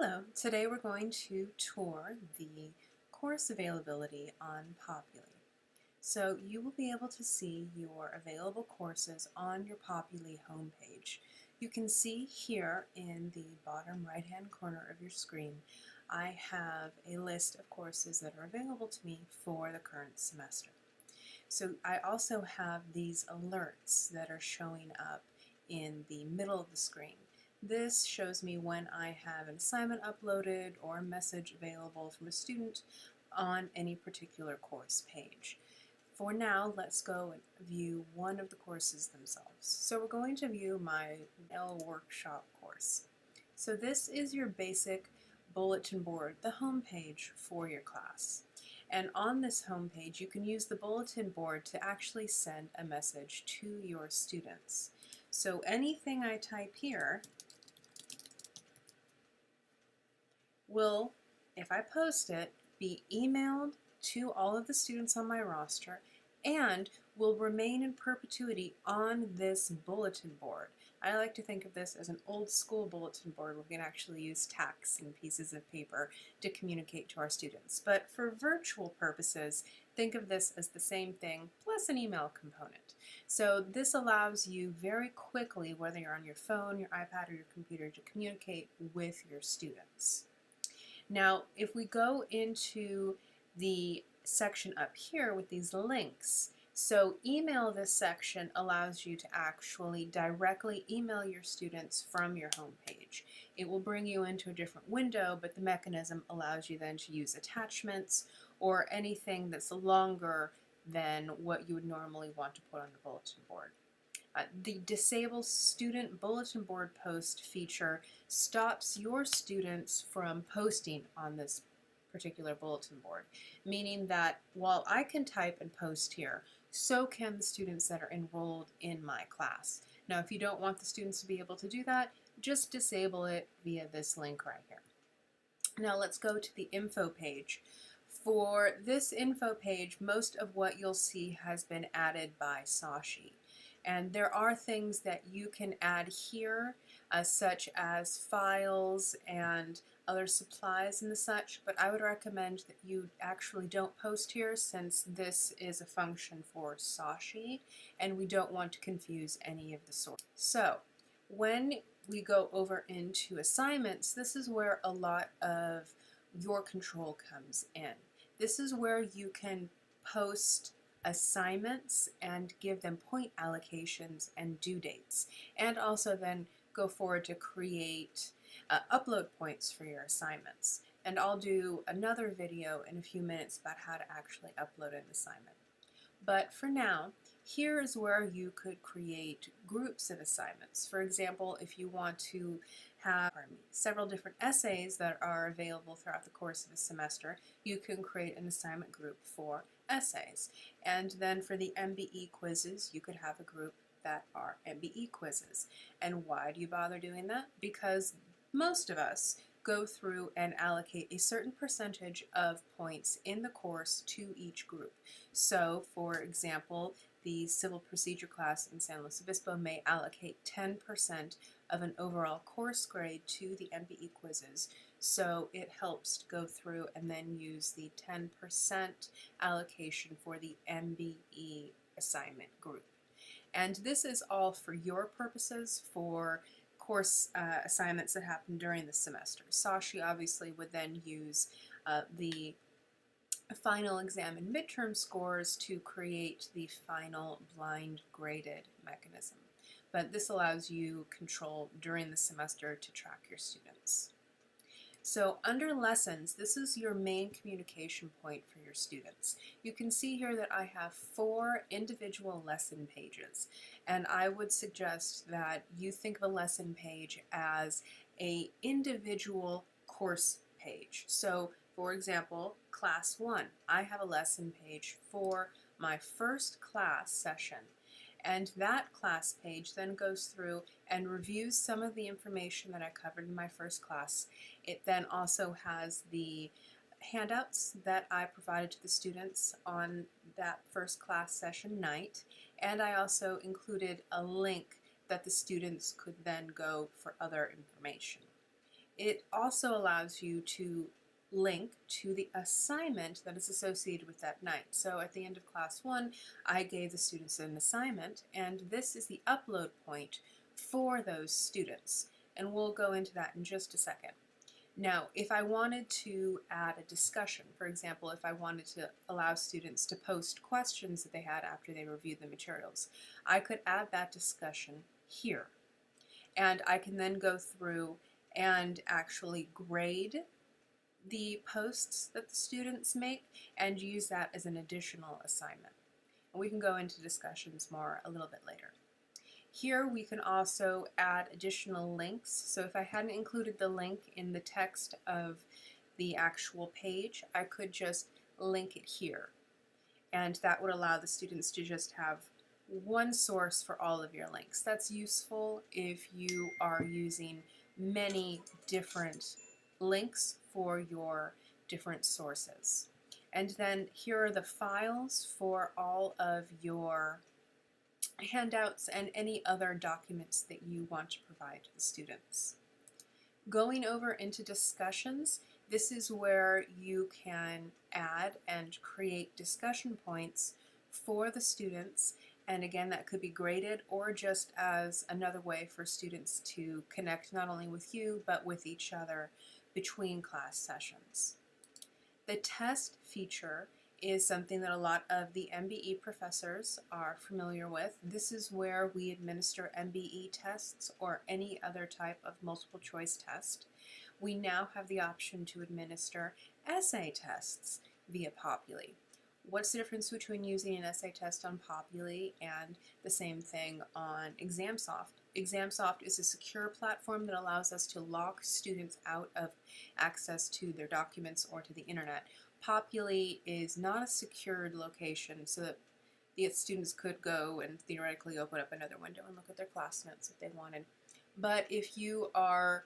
Hello, today we're going to tour the course availability on Populi. So you will be able to see your available courses on your Populi homepage. You can see here in the bottom right hand corner of your screen I have a list of courses that are available to me for the current semester. So I also have these alerts that are showing up in the middle of the screen. This shows me when I have an assignment uploaded or a message available from a student on any particular course page. For now, let's go and view one of the courses themselves. So we're going to view my L workshop course. So this is your basic bulletin board, the home page for your class. And on this home page, you can use the bulletin board to actually send a message to your students. So anything I type here will, if I post it, be emailed to all of the students on my roster and will remain in perpetuity on this bulletin board. I like to think of this as an old school bulletin board where we can actually use tacks and pieces of paper to communicate to our students. But for virtual purposes, think of this as the same thing plus an email component. So this allows you very quickly, whether you're on your phone, your iPad, or your computer, to communicate with your students. Now, if we go into the section up here with these links, so email this section allows you to actually directly email your students from your home page. It will bring you into a different window, but the mechanism allows you then to use attachments or anything that's longer than what you would normally want to put on the bulletin board. The Disable Student Bulletin Board Post feature stops your students from posting on this particular bulletin board, meaning that while I can type and post here, so can the students that are enrolled in my class. Now, if you don't want the students to be able to do that, just disable it via this link right here. Now let's go to the info page. For this info page, most of what you'll see has been added by Sashi. And there are things that you can add here, such as files and other supplies and the such, but I would recommend that you actually don't post here since this is a function for Sashi and we don't want to confuse any of the sources. So when we go over into assignments, this is where a lot of your control comes in. This is where you can post assignments and give them point allocations and due dates, and also then go forward to create upload points for your assignments. And I'll do another video in a few minutes about how to actually upload an assignment. But for now, here is where you could create groups of assignments. For example, if you want to have several different essays that are available throughout the course of a semester, you can create an assignment group for essays. And then for the MBE quizzes, you could have a group that are MBE quizzes. And why do you bother doing that? Because most of us go through and allocate a certain percentage of points in the course to each group. So, for example, the civil procedure class in San Luis Obispo may allocate 10% of an overall course grade to the MBE quizzes. So it helps to go through and then use the 10% allocation for the MBE assignment group. And this is all for your purposes for course assignments that happen during the semester. Sashi obviously would then use the final exam and midterm scores to create the final blind graded mechanism. But this allows you control during the semester to track your students. So under lessons, this is your main communication point for your students. You can see here that I have 4 individual lesson pages, and I would suggest that you think of a lesson page as an individual course page. So for example, class 1, I have a lesson page for my first class session. And that class page then goes through and reviews some of the information that I covered in my first class. It then also has the handouts that I provided to the students on that first class session night, and I also included a link that the students could then go for other information. It also allows you to link to the assignment that is associated with that night. So at the end of class 1, I gave the students an assignment, and this is the upload point for those students. And we'll go into that in just a second. Now, if I wanted to add a discussion, for example, if I wanted to allow students to post questions that they had after they reviewed the materials, I could add that discussion here. And I can then go through and actually grade the posts that the students make and use that as an additional assignment. And we can go into discussions more a little bit later. Here we can also add additional links. So if I hadn't included the link in the text of the actual page, I could just link it here. And that would allow the students to just have one source for all of your links. That's useful if you are using many different links for your different sources. And then here are the files for all of your handouts and any other documents that you want to provide to the students. Going over into discussions, this is where you can add and create discussion points for the students, and again, that could be graded or just as another way for students to connect not only with you but with each other between class sessions. The test feature is something that a lot of the MBE professors are familiar with. This is where we administer MBE tests or any other type of multiple choice test. We now have the option to administer essay tests via Populi. What's the difference between using an essay test on Populi and the same thing on ExamSoft? ExamSoft is a secure platform that allows us to lock students out of access to their documents or to the internet. Populi is not a secured location, so that the students could go and theoretically open up another window and look at their class notes if they wanted. But if you are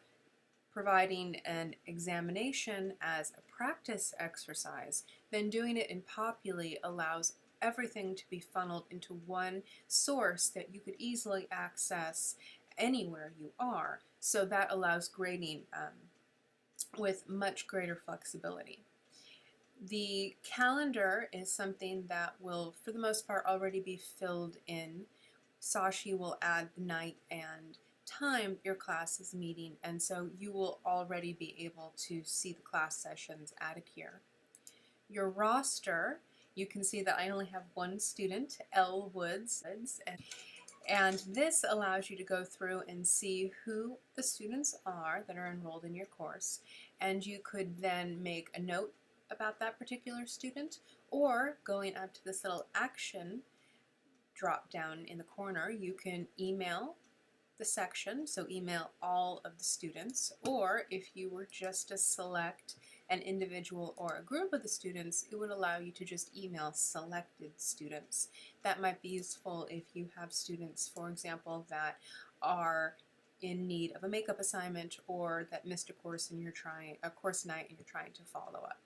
providing an examination as a practice exercise, then doing it in Populi allows everything to be funneled into one source that you could easily access anywhere you are. So that allows grading with much greater flexibility. The calendar is something that will, for the most part, already be filled in. Sashi will add the night and time your class is meeting, and so you will already be able to see the class sessions added here. Your roster, you can see that I only have one student, L. Woods, and this allows you to go through and see who the students are that are enrolled in your course, and you could then make a note about that particular student, or going up to this little action drop down in the corner, you can email the section, so email all of the students, or if you were just to select an individual or a group of the students, it would allow you to just email selected students. That might be useful if you have students, for example, that are in need of a makeup assignment or that missed a course and a course night and you're trying to follow up.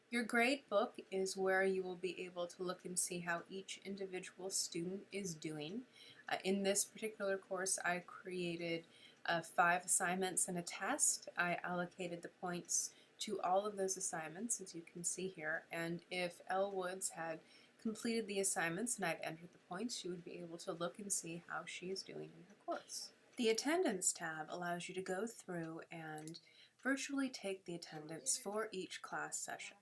Your grade book is where you will be able to look and see how each individual student is doing. In this particular course, I created 5 assignments and a test. I allocated the points to all of those assignments, as you can see here, and if L. Woods had completed the assignments and I'd entered the points, she would be able to look and see how she is doing in her course. The attendance tab allows you to go through and virtually take the attendance for each class session.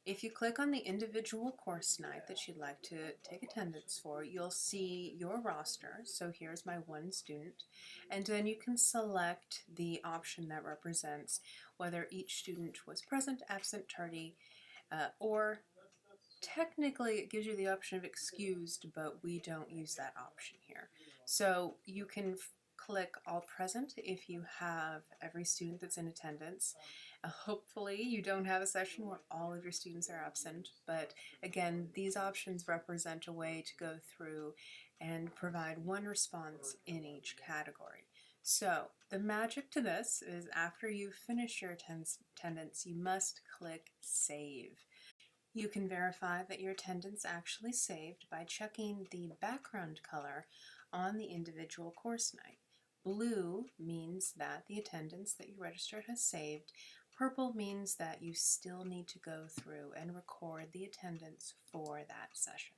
If you click on the individual course night that you'd like to take attendance for, you'll see your roster. So here's my one student, and then you can select the option that represents whether each student was present, absent, tardy, or technically it gives you the option of excused, but we don't use that option here. So you can click all present if you have every student that's in attendance. Hopefully you don't have a session where all of your students are absent, but again, these options represent a way to go through and provide one response in each category. So the magic to this is after you finish your attendance, you must click Save. You can verify that your attendance actually saved by checking the background color on the individual course night. Blue means that the attendance that you registered has saved. Purple means that you still need to go through and record the attendance for that session.